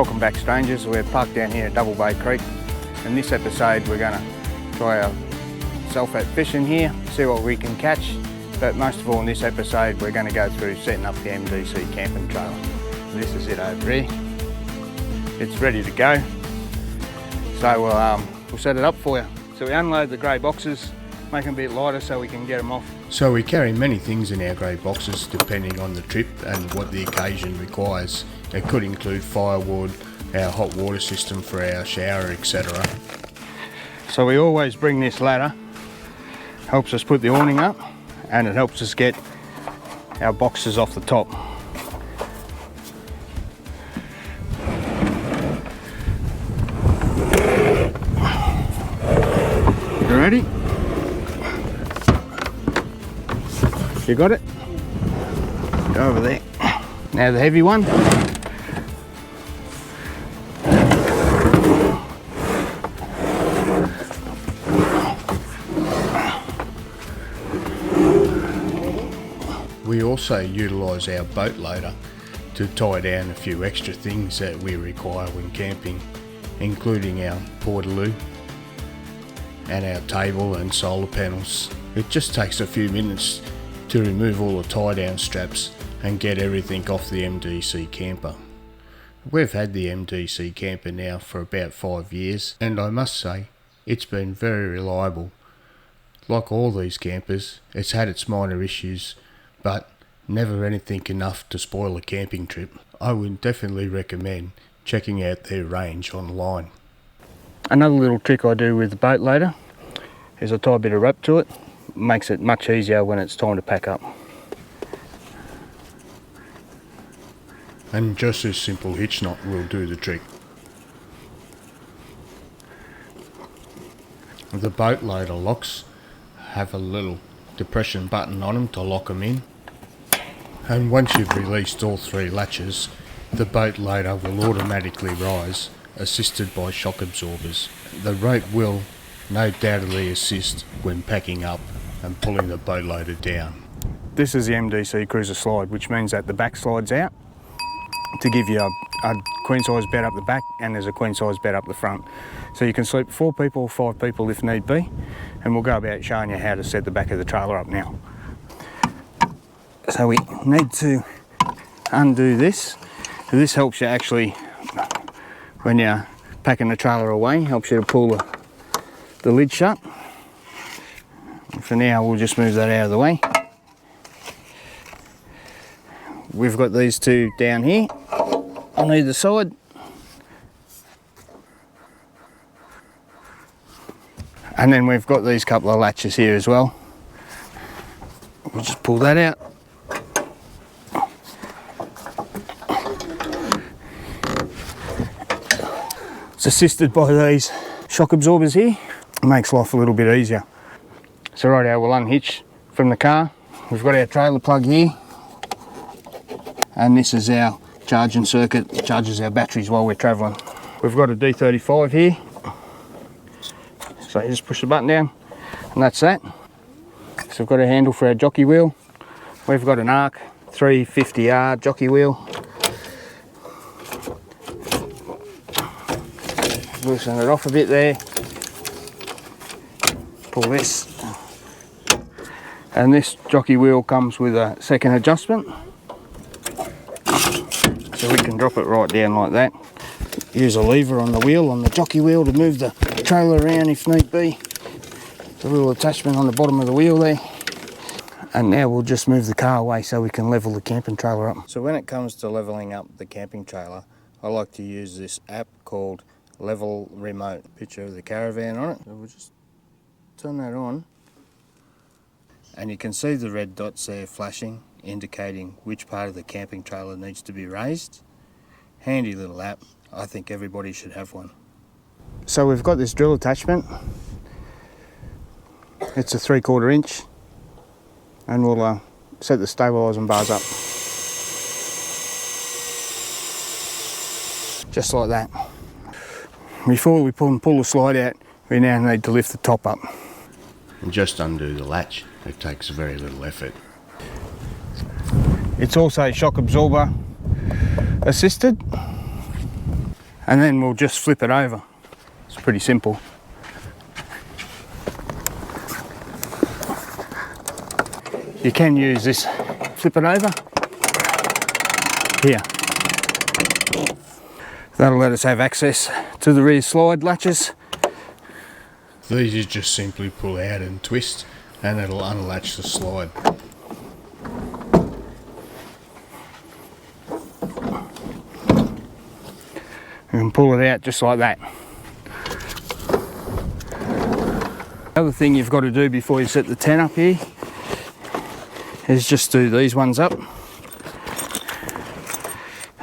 Welcome back, strangers. We're parked down here at Double Bay Creek. In this episode we're going to try our self-out fishing here, see what we can catch, but most of all in this episode we're going to go through setting up the MDC camping trailer. This is it over here. It's ready to go, so we'll set it up for you. So we unload the grey boxes, make them a bit lighter so we can get them off. So we carry many things in our grey boxes depending on the trip and what the occasion requires. It could include firewood, our hot water system for our shower, etc. So we always bring this ladder. Helps us put the awning up and it helps us get our boxes off the top. You ready? You got it? Go over there. Now the heavy one. We also utilise our boat loader to tie down a few extra things that we require when camping, including our portaloo and our table and solar panels. It just takes a few minutes to remove all the tie down straps and get everything off the MDC camper. We've had the MDC camper now for about 5 years and I must say it's been very reliable. Like all these campers, it's had its minor issues, but never anything enough to spoil a camping trip. I would definitely recommend checking out their range online. Another little trick I do with the boat loader is I tie a bit of rope to it. Makes it much easier when it's time to pack up. And just a simple hitch knot will do the trick. The boat loader locks have a little depression button on them to lock them in. And once you've released all 3 latches, the boat loader will automatically rise, assisted by shock absorbers. The rope will no doubtedly assist when packing up and pulling the boat loader down. This is the MDC Cruiser Slide, which means that the back slides out to give you a queen size bed up the back, and there's a queen size bed up the front. So you can sleep 4 people or 5 people if need be, and we'll go about showing you how to set the back of the trailer up now. So we need to undo this. So this helps you actually, when you're packing the trailer away, helps you to pull the lid shut. And for now we'll just move that out of the way. We've got these 2 down here on either side. And then we've got these couple of latches here as well. We'll just pull that out. It's assisted by these shock absorbers here. It makes life a little bit easier. So right now we'll unhitch from the car. We've got our trailer plug here. And this is our charging circuit. It charges our batteries while we're travelling. We've got a D35 here. So you just push the button down and that's that. So we've got a handle for our jockey wheel. We've got an ARC 350R jockey wheel. Loosen it off a bit there. Pull this. And this jockey wheel comes with a second adjustment. So we can drop it right down like that. Use a lever on the wheel, on the jockey wheel, to move the trailer around if need be. There's a little attachment on the bottom of the wheel there. And now we'll just move the car away so we can level the camping trailer up. So when it comes to leveling up the camping trailer, I like to use this app called Level Remote. Picture of the caravan on it. So we'll just turn that on. And you can see the red dots there flashing, indicating which part of the camping trailer needs to be raised. Handy little app. I think everybody should have one. So we've got this drill attachment. It's a 3/4 inch, and we'll set the stabilising bars up. Just like that. Before we pull the slide out, we now need to lift the top up. And just undo the latch. It takes very little effort. It's also shock absorber assisted. and then we'll just flip it over. It's pretty simple. You can use this, flip it over, here. That'll let us have access to the rear slide latches. These you just simply pull out and twist, and it'll unlatch the slide. You can pull it out just like that. The other thing you've got to do before you set the tent up here is just do these ones up.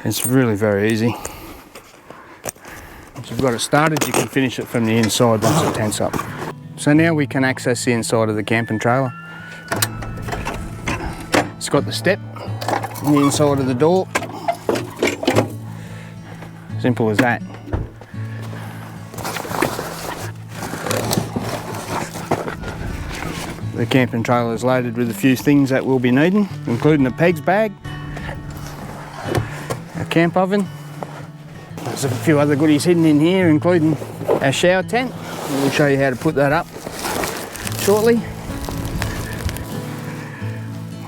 It's really very easy. Once you've got it started, you can finish it from the inside once the tent's up. So now we can access the inside of the camping trailer. It's got the step on the inside of the door. Simple as that. The camping trailer is loaded with a few things that we'll be needing, including a pegs bag, a camp oven. There's a few other goodies hidden in here, including our shower tent. We'll show you how to put that up shortly.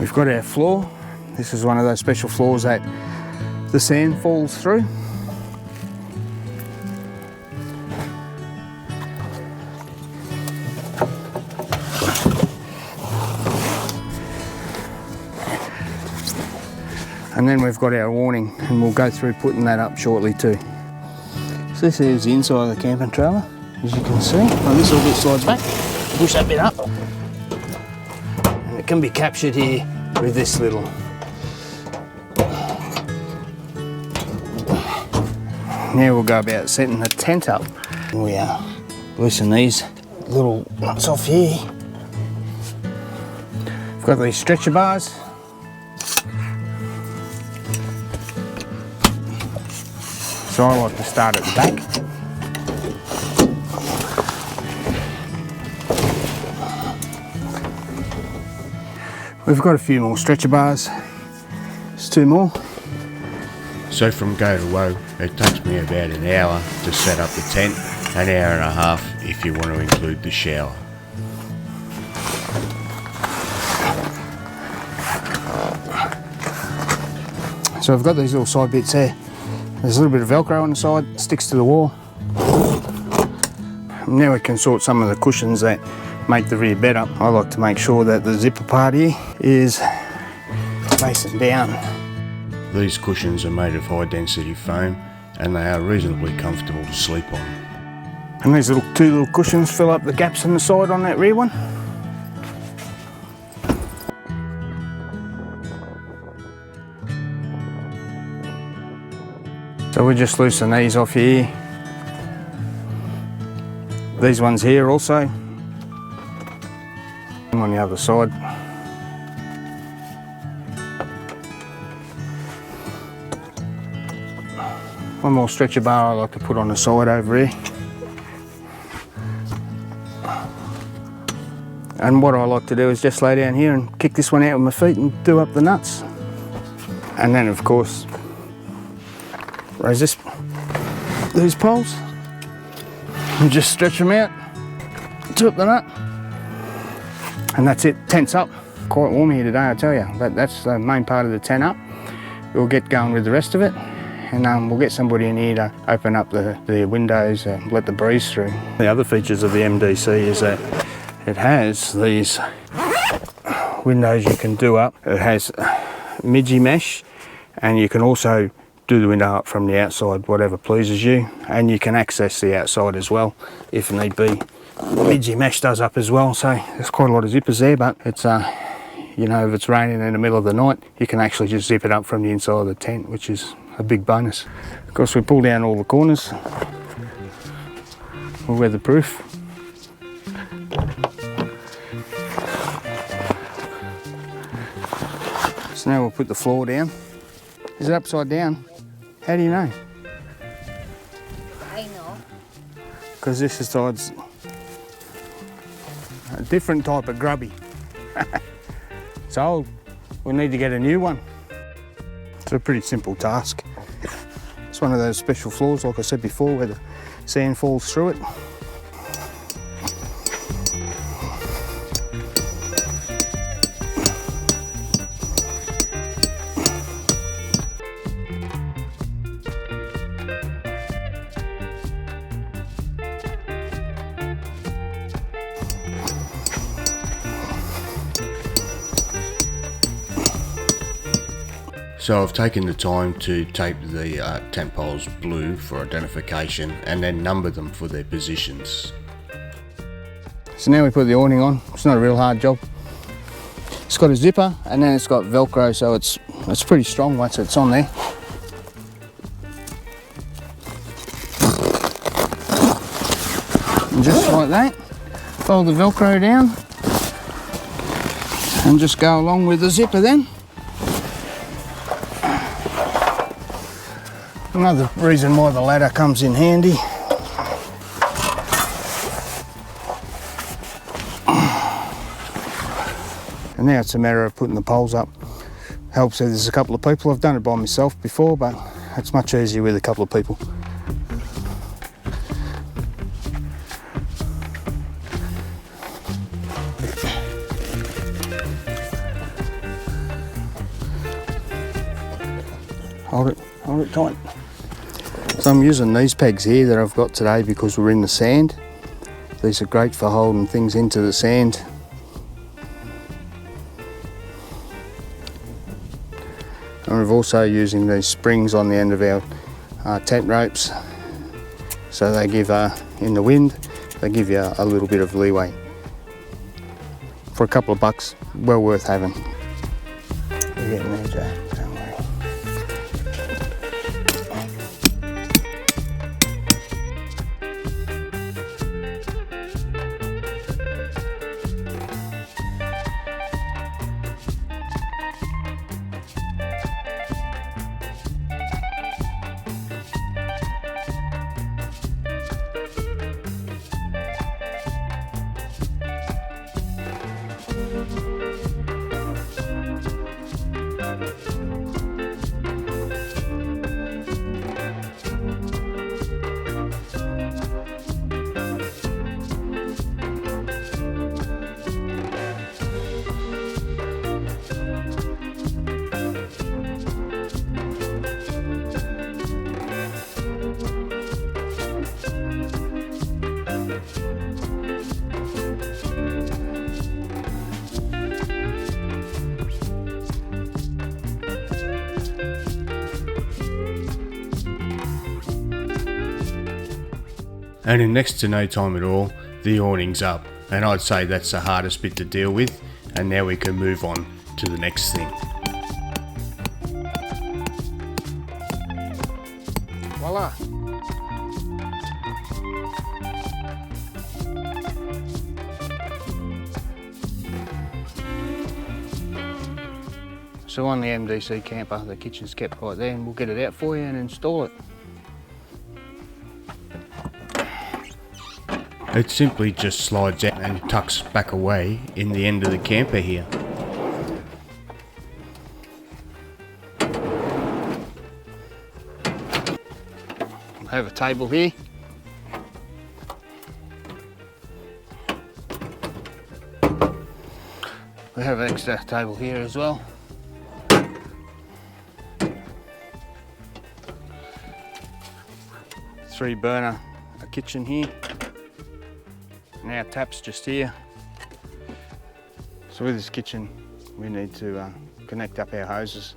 We've got our floor. This is one of those special floors that the sand falls through. And then we've got our awning, and we'll go through putting that up shortly too. So this is the inside of the camping trailer, as you can see. Well, this little bit slides back, push that bit up, and it can be captured here with this little. Now we'll go about setting the tent up. We loosen these little nuts off here. We've got these stretcher bars. So I like to start at the back. We've got a few more stretcher bars. There's 2 more. So from go to woe, it takes me about an hour to set up the tent, an hour and a half if you want to include the shower. So I've got these little side bits there. There's a little bit of Velcro on the side, sticks to the wall. Now we can sort some of the cushions that make the rear bed up. I like to make sure that the zipper part here is facing down. These cushions are made of high density foam, and they are reasonably comfortable to sleep on. And these 2 little cushions fill up the gaps on the side on that rear one. So we just loosen these off here. These ones here also. And on the other side. One more stretcher bar I like to put on the side over here. And what I like to do is just lay down here and kick this one out with my feet and do up the nuts. And then of course, raise these poles and just stretch them out, do up the nut, and that's it, tent's up. Quite warm here today, I tell you, but that's the main part of the tent up. We'll get going with the rest of it, and we'll get somebody in here to open up the windows and let the breeze through. The other features of the MDC is that it has these windows you can do up. It has midgie mesh, and you can also do the window up from the outside, whatever pleases you, and you can access the outside as well if need be. Midgie mesh does up as well, so there's quite a lot of zippers there, but it's you know, if it's raining in the middle of the night, you can actually just zip it up from the inside of the tent, which is a big bonus. Of course, we pull down all the corners, all weatherproof. So now we'll put the floor down. Is it upside down? How do you know? I know. Because this side's a different type of grubby. So we need to get a new one. It's a pretty simple task. It's one of those special floors, like I said before, where the sand falls through it. So I've taken the time to tape the tent poles blue for identification and then number them for their positions. So now we put the awning on. It's not a real hard job. It's got a zipper and then it's got Velcro, so it's pretty strong once it's on there. And just like that, fold the Velcro down and just go along with the zipper then. Another reason why the ladder comes in handy. And now it's a matter of putting the poles up. Helps if there's a couple of people. I've done it by myself before, but it's much easier with a couple of people. Hold it tight. So I'm using these pegs here that I've got today because we're in the sand. These are great for holding things into the sand. And we're also using these springs on the end of our tent ropes. So they give, in the wind, they give you a little bit of leeway. For a couple of bucks, well worth having. You're getting there, Joe. Don't worry. And in next to no time at all, the awning's up, and I'd say that's the hardest bit to deal with, and now we can move on to the next thing. Voila! So on the MDC camper, the kitchen's kept right there, and we'll get it out for you and install it. It simply just slides out and tucks back away in the end of the camper here. I have a table here. We have an extra table here as well. 3 burner a kitchen here. And our tap's just here. So with this kitchen, we need to connect up our hoses.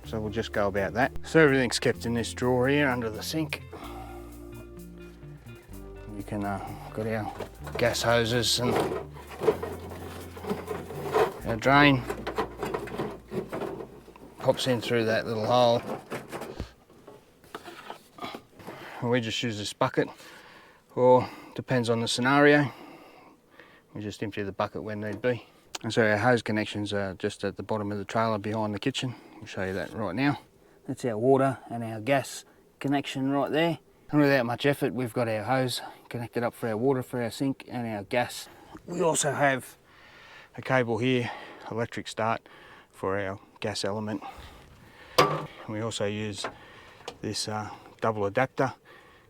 So we'll just go about that. So everything's kept in this drawer here under the sink. You can got our gas hoses and our drain. Pops in through that little hole. And we just use this bucket, or depends on the scenario. We just empty the bucket when need be. And so our hose connections are just at the bottom of the trailer behind the kitchen. I'll show you that right now. That's our water and our gas connection right there. And without much effort, we've got our hose connected up for our water, for our sink, and our gas. We also have a cable here, electric start, for our gas element. And we also use this double adapter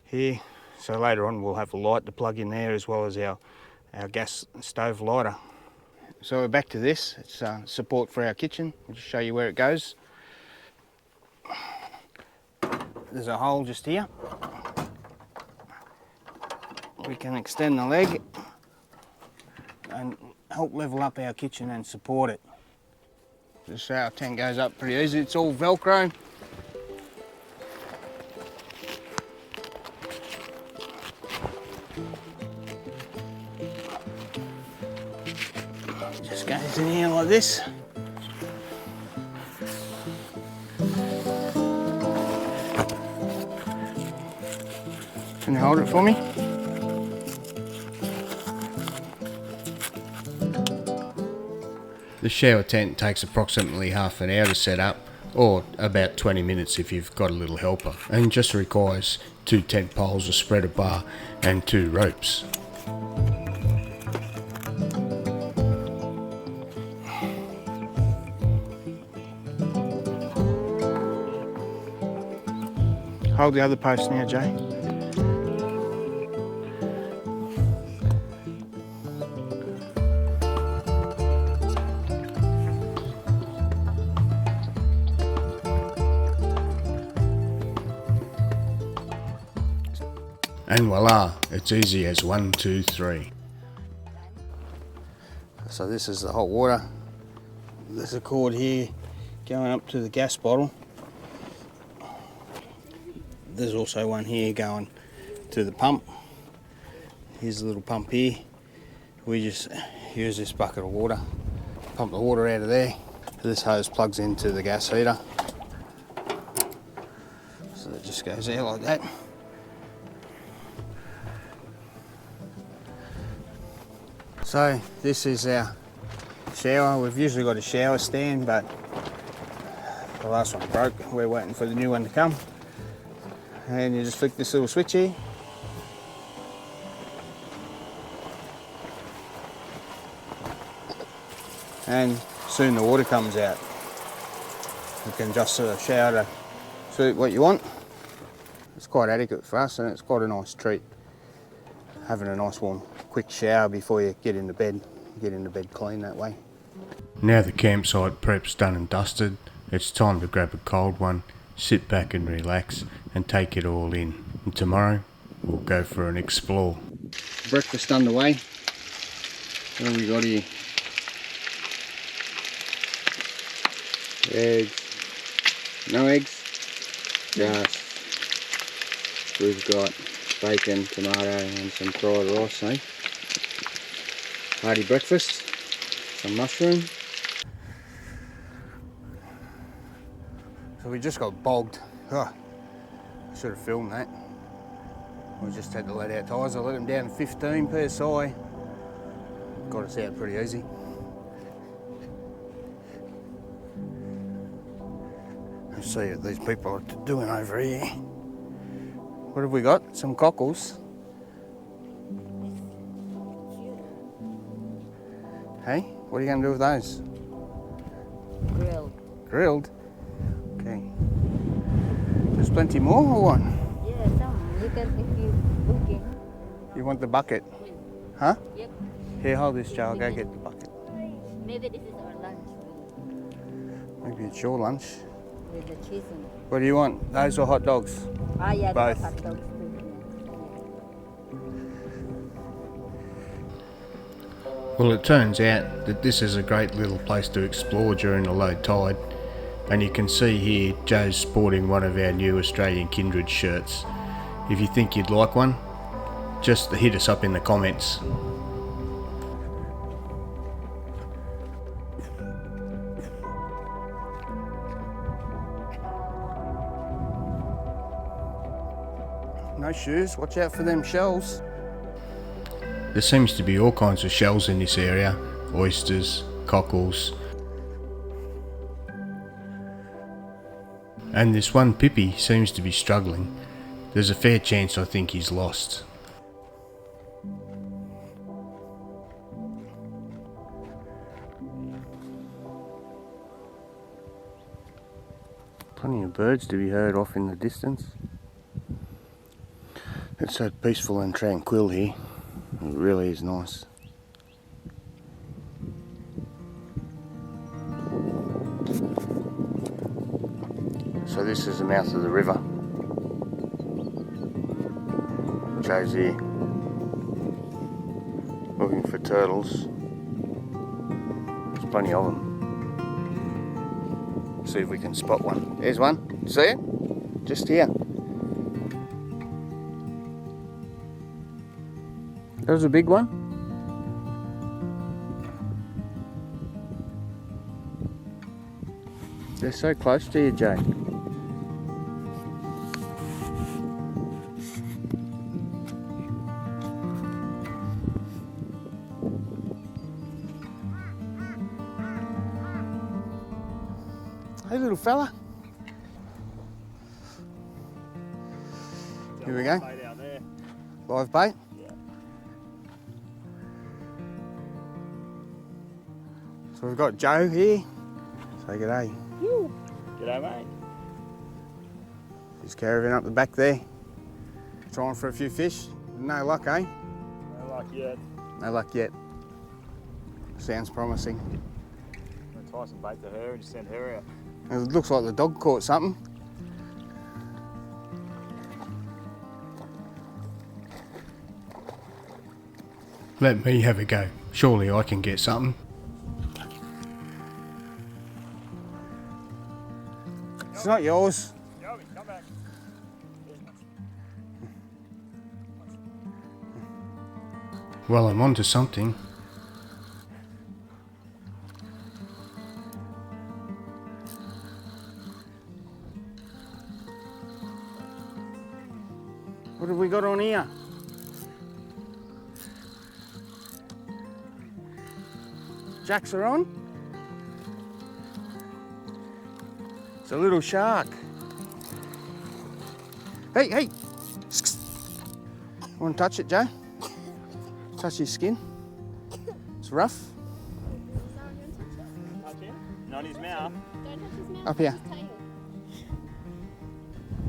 here, so later on we'll have a light to plug in there as well as our gas stove lighter. So we're back to this. It's support for our kitchen. I'll just show you where it goes. There's a hole just here. We can extend the leg and help level up our kitchen and support it. Just our tent goes up pretty easy. It's all Velcro. Just goes in here like this. Can you hold it for me? The shower tent takes approximately half an hour to set up, or about 20 minutes if you've got a little helper, and just requires 2 tent poles, a spreader bar and 2 ropes. Hold the other post now, Jay. And voila, it's easy as 1, 2, 3. So this is the hot water. There's a cord here going up to the gas bottle. There's also one here going to the pump. Here's a little pump here. We just use this bucket of water, pump the water out of there. This hose plugs into the gas heater. So it just goes there like that. So this is our shower. We've usually got a shower stand, but the last one broke. We're waiting for the new one to come. And you just flick this little switch here. And soon the water comes out. You can adjust the shower to suit what you want. It's quite adequate for us, and it's quite a nice treat. Having a nice warm quick shower before you get into bed. Get into bed clean that way. Now the campsite prep's done and dusted, it's time to grab a cold one, sit back and relax and take it all in. And tomorrow we'll go for an explore. Breakfast underway. What have we got here? Eggs. No eggs? Just. We've got bacon, tomato and some fried rice, eh? Hearty breakfast. Some mushroom. So we just got bogged. Oh, I should have filmed that. We just had to let our tyres. I let them down 15 psi. Got us out pretty easy. Let's see what these people are doing over here. What have we got? Some cockles. Hey, what are you going to do with those? Grilled. Grilled? Okay. There's plenty more or what? Yeah, some. You can, if you cooking. You want the bucket? Huh? Yep. Here, hold this, Joe. I'll go get the bucket. Maybe this is our lunch Maybe it's your lunch. with the cheese in it. What do you want? Those or hot dogs? Ah, yeah, Both. the hot dogs too. Well, it turns out that this is a great little place to explore during the low tide, and you can see here Joe's sporting one of our new Australian Kindred shirts. If you think you'd like one, just hit us up in the comments. No shoes. Watch out for them shells. There seems to be all kinds of shells in this area, oysters, cockles. And this one pippy seems to be struggling. There's a fair chance I think he's lost. Plenty of birds to be heard off in the distance. It's so peaceful and tranquil here. It really is nice. So this is the mouth of the river. Joe's here looking for turtles. There's plenty of them. See if we can spot one. There's one. See it? Just here. There's a big one. They're so close to you, Jay. Hey, little fella. Here we go. Live bait. So we've got Joe here. Say g'day. G'day, mate. He's caravan up the back there. Trying for a few fish. No luck, eh? No luck yet. No luck yet. Sounds promising. I'm gonna tie some bait to her and just send her out. It looks like the dog caught something. Let me have a go. Surely I can get something. It's not yours. Yowie, come back. Well, I'm onto something. What have we got on here? Jacks are on. It's a little shark. Hey, hey. Want to touch it, Joe? Touch his skin. It's rough. Touch him. Not his mouth. Don't touch his mouth. Up here. His tail.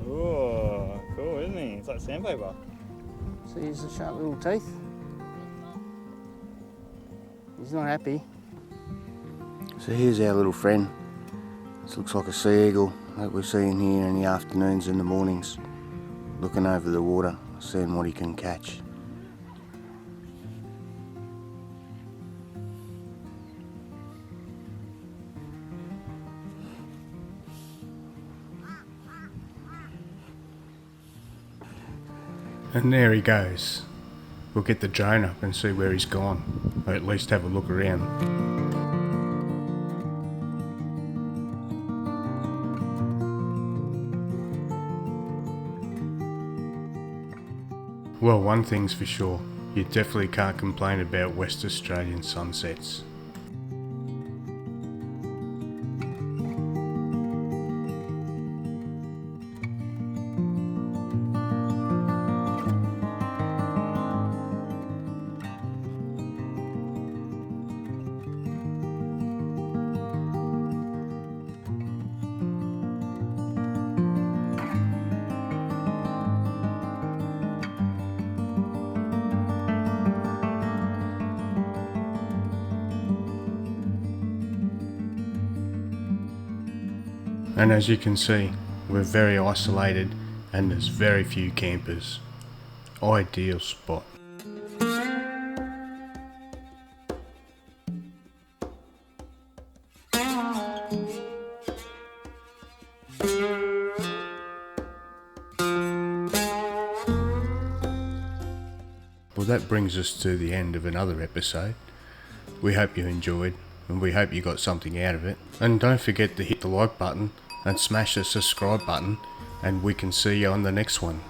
Oh, cool, isn't he? It's like sandpaper. See, he's the sharp little teeth. He's not happy. So here's our little friend. This looks like a sea eagle that we're seeing here in the afternoons and the mornings, looking over the water, seeing what he can catch. And there he goes. We'll get the drone up and see where he's gone, or at least have a look around. Well, one thing's for sure, you definitely can't complain about West Australian sunsets. And as you can see, we're very isolated and there's very few campers. Ideal spot. Well, that brings us to the end of another episode. We hope you enjoyed and we hope you got something out of it. And don't forget to hit the like button and smash the subscribe button, and we can see you on the next one.